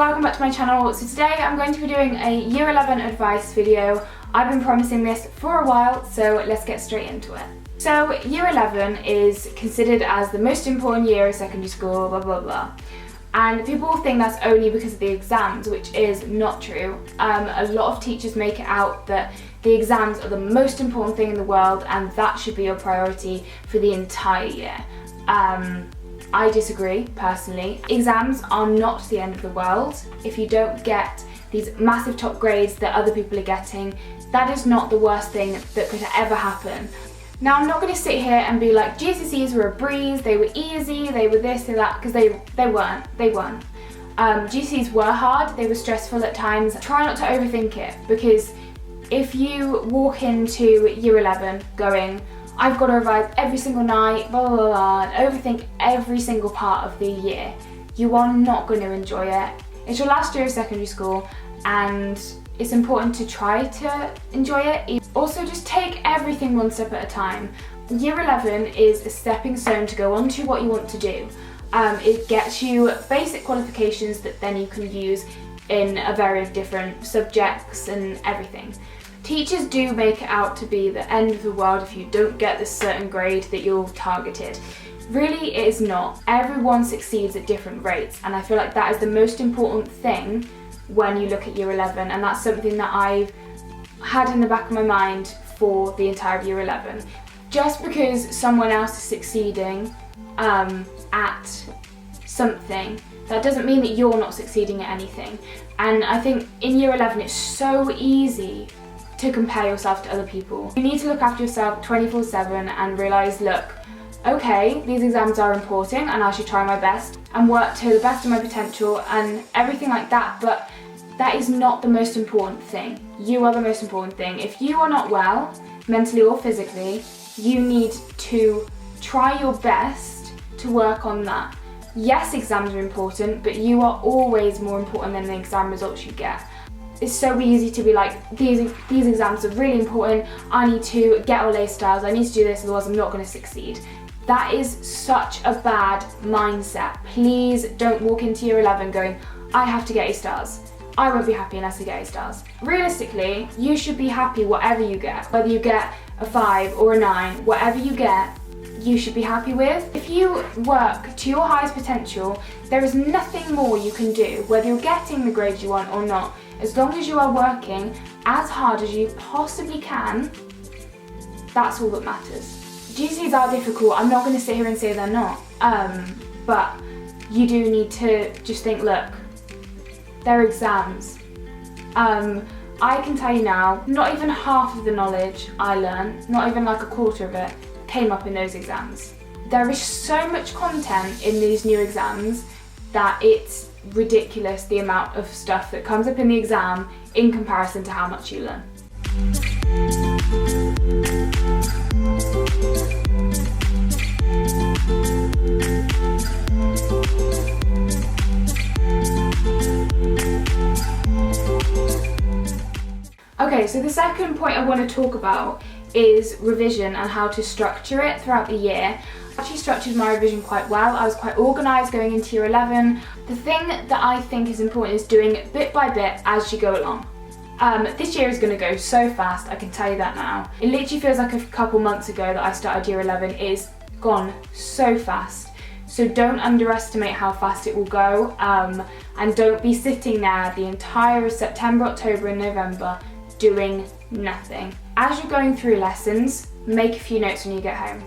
welcome back to my channel. So today I'm going to be doing a Year 11 advice video. I've been promising this for a while, so let's get straight into it. So Year 11 is considered as the most important year of secondary school, blah blah blah. And people think that's only because of the exams, which is not true. A lot of teachers make it out that the exams are the most important thing in the world and that should be your priority for the entire year. I disagree, personally. Exams are not the end of the world. If you don't get these massive top grades that other people are getting, that is not the worst thing that could ever happen. Now, I'm not going to sit here and be like, GCSEs were a breeze, they were easy, they were this and that, because they weren't. GCSEs were hard, they were stressful at times. Try not to overthink it, because if you walk into Year 11 going, I've got to revise every single night, blah, blah, blah, and overthink every single part of the year, you are not going to enjoy it. It's your last year of secondary school, and it's important to try to enjoy it. Also, just take everything one step at a time. Year 11 is a stepping stone to go on to what you want to do. It gets you basic qualifications that then you can use in a variety of different subjects and everything. Teachers do make it out to be the end of the world if you don't get this certain grade that you're targeted. Really, it is not. Everyone succeeds at different rates, and I feel like that is the most important thing when you look at Year 11, and that's something that I've had in the back of my mind for the entire Year 11. Just because someone else is succeeding at something, that doesn't mean that you're not succeeding at anything. And I think in Year 11 it's so easy to compare yourself to other people. You need to look after yourself 24/7 and realise, look, okay, these exams are important and I should try my best and work to the best of my potential and everything like that, but that is not the most important thing. You are the most important thing. If you are not well, mentally or physically, you need to try your best to work on that. Yes, exams are important, but you are always more important than the exam results you get. It's so easy to be like, these exams are really important, I need to get all A stars, I need to do this, otherwise I'm not going to succeed. That is such a bad mindset. Please don't walk into Year 11 going, I have to get A stars. I won't be happy unless I get A stars. Realistically, you should be happy whatever you get. Whether you get a 5 or a 9, whatever you get, you should be happy with. If you work to your highest potential, there is nothing more you can do, whether you're getting the grades you want or not. As long as you are working as hard as you possibly can, that's all that matters. GCSEs are difficult, I'm not going to sit here and say they're not, but you do need to just think, look, they're exams. I can tell you now, not even half of the knowledge I learned, not even like a quarter of it, came up in those exams. There is so much content in these new exams that it's ridiculous the amount of stuff that comes up in the exam in comparison to how much you learn. Okay, so the second point I want to talk about is revision and how to structure it throughout the year. I actually structured my revision quite well. I was quite organised going into Year 11. The thing that I think is important is doing it bit by bit as you go along. This year is going to go so fast, I can tell you that now. It literally feels like a couple months ago that I started Year 11. It is gone so fast. So don't underestimate how fast it will go, and don't be sitting there the entire September, October and November doing nothing. As you're going through lessons, make a few notes when you get home.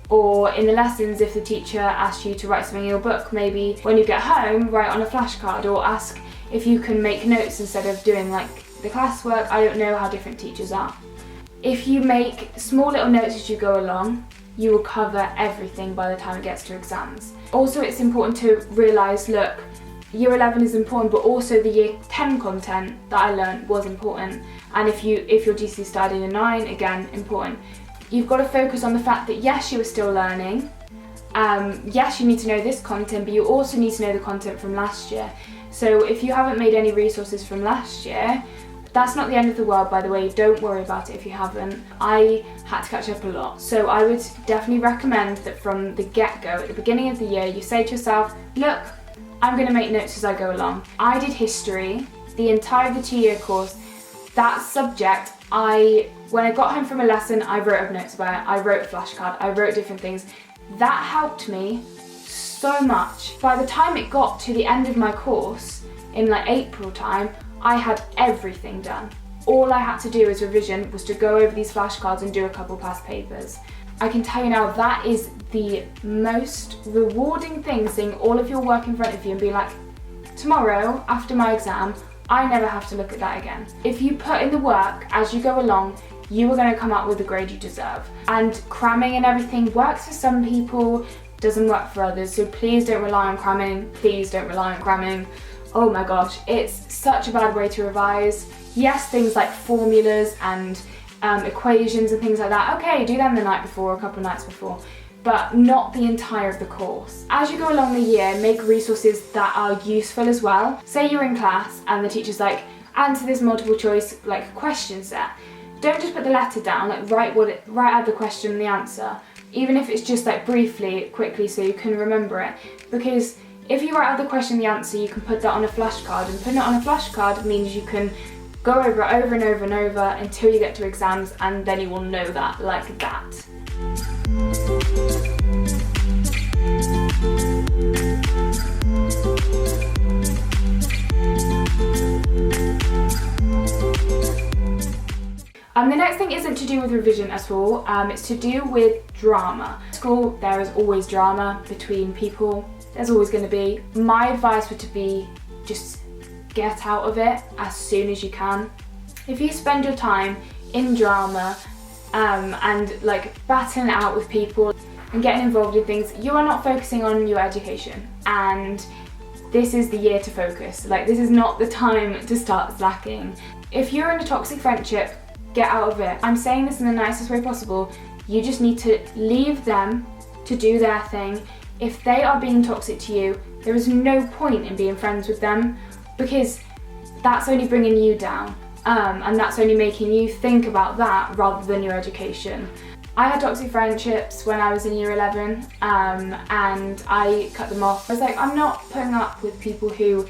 Or in the lessons, if the teacher asks you to write something in your book, maybe when you get home, write on a flashcard, or ask if you can make notes instead of doing like the classwork. I don't know how different teachers are. If you make small little notes as you go along, you will cover everything by the time it gets to exams. Also, it's important to realise, look, Year 11 is important, but also the Year 10 content that I learned was important. And if your GCSE started in a 9, again, important. You've got to focus on the fact that yes, you are still learning. Yes, you need to know this content, but you also need to know the content from last year. So if you haven't made any resources from last year, that's not the end of the world, by the way. Don't worry about it if you haven't. I had to catch up a lot. So I would definitely recommend that from the get-go, at the beginning of the year, you say to yourself, look, I'm going to make notes as I go along. I did history, the entire of the 2-year course. That subject, when I got home from a lesson, I wrote up notes about it. I wrote a flashcard, I wrote different things. That helped me so much. By the time it got to the end of my course, in like April time, I had everything done. All I had to do as revision was to go over these flashcards and do a couple past papers. I can tell you now, that is the most rewarding thing, seeing all of your work in front of you and be like, tomorrow, after my exam, I never have to look at that again. If you put in the work as you go along, you are going to come out with the grade you deserve. And cramming and everything works for some people, doesn't work for others, so please don't rely on cramming. Please don't rely on cramming. Oh my gosh, it's such a bad way to revise. Yes, things like formulas and equations and things like that, okay, do them the night before or a couple of nights before, but not the entire of the course. As you go along the year, make resources that are useful as well. Say you're in class and the teacher's like, answer this multiple choice like question set. Don't just put the letter down, like write out the question and the answer, even if it's just like briefly, quickly, so you can remember it. Because if you write out the question and the answer, you can put that on a flashcard, and putting it on a flashcard means you can go over it over and over and over until you get to exams, and then you will know that like that. The next thing isn't to do with revision at all, it's to do with drama. At school, there is always drama between people, there's always going to be. My advice would to be just get out of it as soon as you can. If you spend your time in drama and like battling it out with people and getting involved in things, you are not focusing on your education, and this is the year to focus. Like, this is not the time to start slacking. If you're in a toxic friendship, get out of it. I'm saying this in the nicest way possible. You just need to leave them to do their thing. If they are being toxic to you, there is no point in being friends with them, because that's only bringing you down, and that's only making you think about that rather than your education. I had toxic friendships when I was in year 11, and I cut them off. I was like, I'm not putting up with people who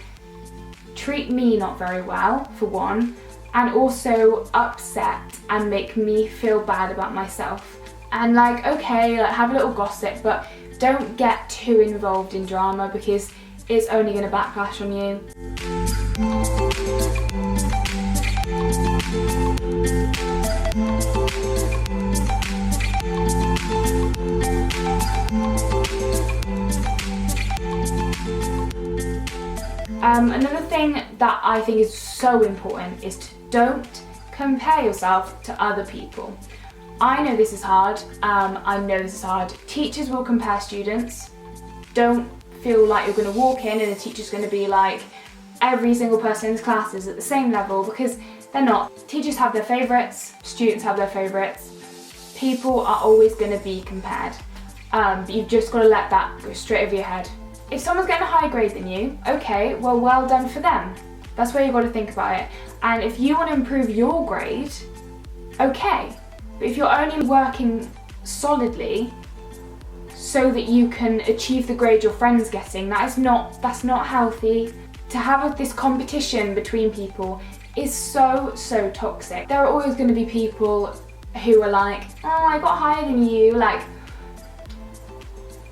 treat me not very well, for one, and also upset and make me feel bad about myself. And like, okay, like have a little gossip, but don't get too involved in drama, because it's only going to backlash on you. Another thing that I think is so important is to don't compare yourself to other people. I know this is hard. Teachers will compare students. Don't feel like you're going to walk in and the teacher's going to be like, every single person in this class is at the same level, because they're not. Teachers have their favourites, students have their favourites. People are always going to be compared. But you've just got to let that go straight over your head. If someone's getting a higher grade than you, okay, well done for them. That's where you've got to think about it. And if you want to improve your grade, okay. But if you're only working solidly so that you can achieve the grade your friend's getting, that's not healthy. To have this competition between people is so toxic. There are always going to be people who are like, oh, I got higher than you, like,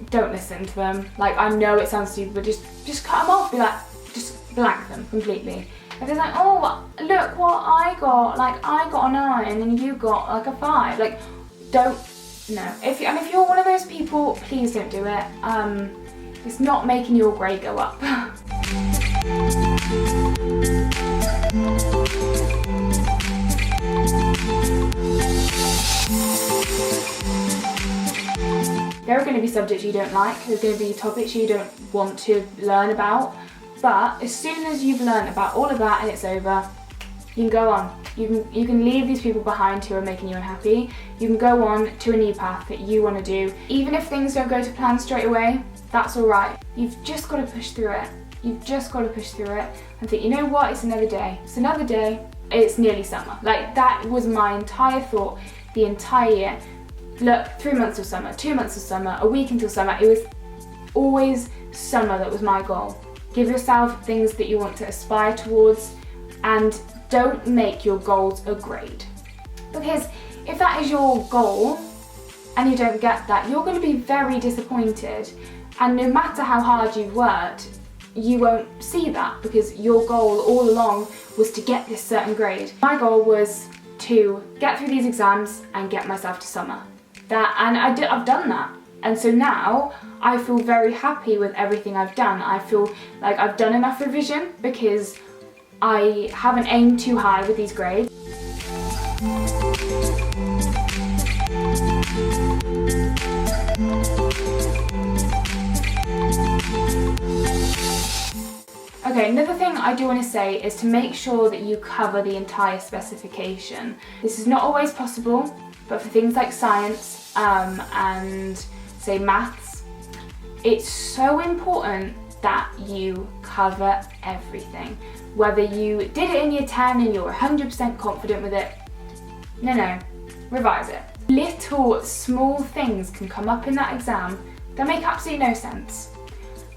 don't listen to them. Like, I know it sounds stupid, but just cut them off. Be like, just blank them completely. If they're like, oh, look what I got, like I got a 9 and you got like a 5, like, don't, no. If you're one of those people, please don't do it. It's not making your grade go up. There are going to be subjects you don't like, there's going to be topics you don't want to learn about, but as soon as you've learned about all of that and it's over, you can go on. You can leave these people behind who are making you unhappy. You can go on to a new path that you want to do. Even if things don't go to plan straight away, that's alright. You've just got to push through it. You've just got to push through it and think, you know what, it's another day. It's another day. It's nearly summer. Like, that was my entire thought the entire year. Look, 3 months of summer, 2 months of summer, a week until summer. It was always summer that was my goal. Give yourself things that you want to aspire towards, and don't make your goals a grade. Because if that is your goal and you don't get that, you're going to be very disappointed, and no matter how hard you've worked, you won't see that because your goal all along was to get this certain grade. My goal was to get through these exams and get myself to summer. I've done that. And so now I feel very happy with everything I've done. I feel like I've done enough revision because I haven't aimed too high with these grades. Okay, another thing I do want to say is to make sure that you cover the entire specification. This is not always possible, but for things like science and say maths, it's so important that you cover everything. Whether you did it in year 10 and you're 100% confident with it, no, revise it. Little small things can come up in that exam that make absolutely no sense.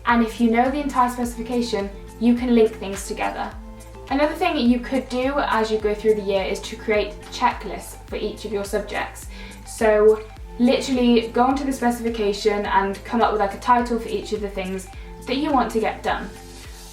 And if you know the entire specification, you can link things together. Another thing you could do as you go through the year is to create checklists for each of your subjects. So literally go onto the specification and come up with like a title for each of the things that you want to get done.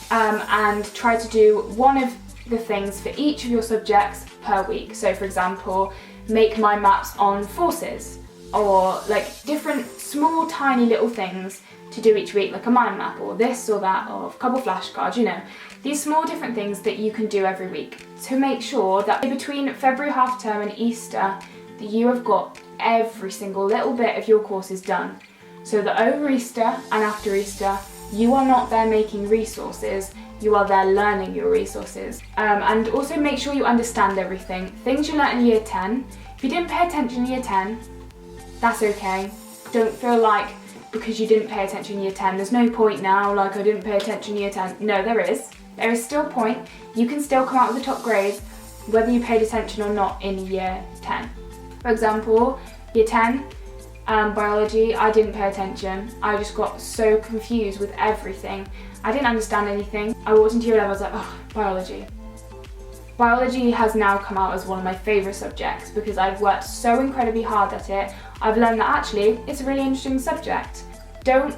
And try to do one of the things for each of your subjects per week. So for example, make mind maps on forces, or like different small tiny little things to do each week, like a mind map or this or that, or a couple flashcards, you know. These small different things that you can do every week to make sure that between February half term and Easter that you have got every single little bit of your courses done. So that over Easter and after Easter, you are not there making resources, you are there learning your resources. And also make sure you understand everything. Things you learnt in year 10, if you didn't pay attention in year 10, that's okay. Don't feel like because you didn't pay attention in year 10, there's no point now, like I didn't pay attention in year 10. No, there is. There is still a point. You can still come out with the top grades whether you paid attention or not in year 10. For example, year 10, biology, I didn't pay attention. I just got so confused with everything. I didn't understand anything. I walked into year 11, I was like, oh, biology. Biology has now come out as one of my favourite subjects because I've worked so incredibly hard at it. I've learned that actually it's a really interesting subject. Don't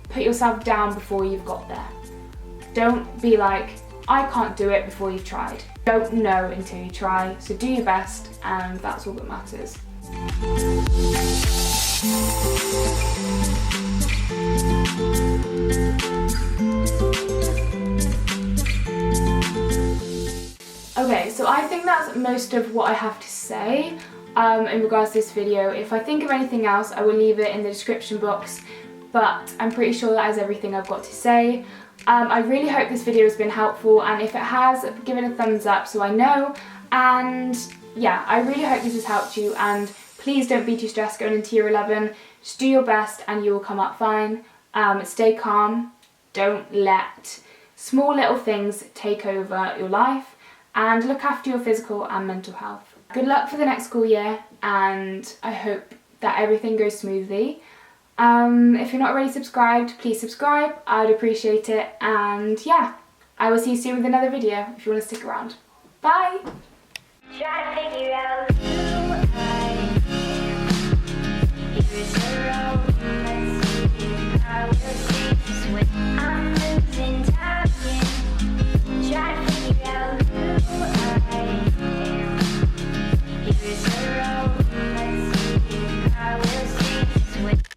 put yourself down before you've got there. Don't be like, I can't do it before you've tried. Don't know until you try, so do your best, and that's all that matters. Okay, so I think that's most of what I have to say in regards to this video. If I think of anything else, I will leave it in the description box, but I'm pretty sure that is everything I've got to say. I really hope this video has been helpful, and if it has, give it a thumbs up so I know. And yeah, I really hope this has helped you, and please don't be too stressed going into year 11. Just do your best and you will come out fine. Stay calm, don't let small little things take over your life, and look after your physical and mental health. Good luck for the next school year, and I hope that everything goes smoothly. If you're not already subscribed, please subscribe, I would appreciate it, and yeah, I will see you soon with another video if you want to stick around. Bye! Try to figure out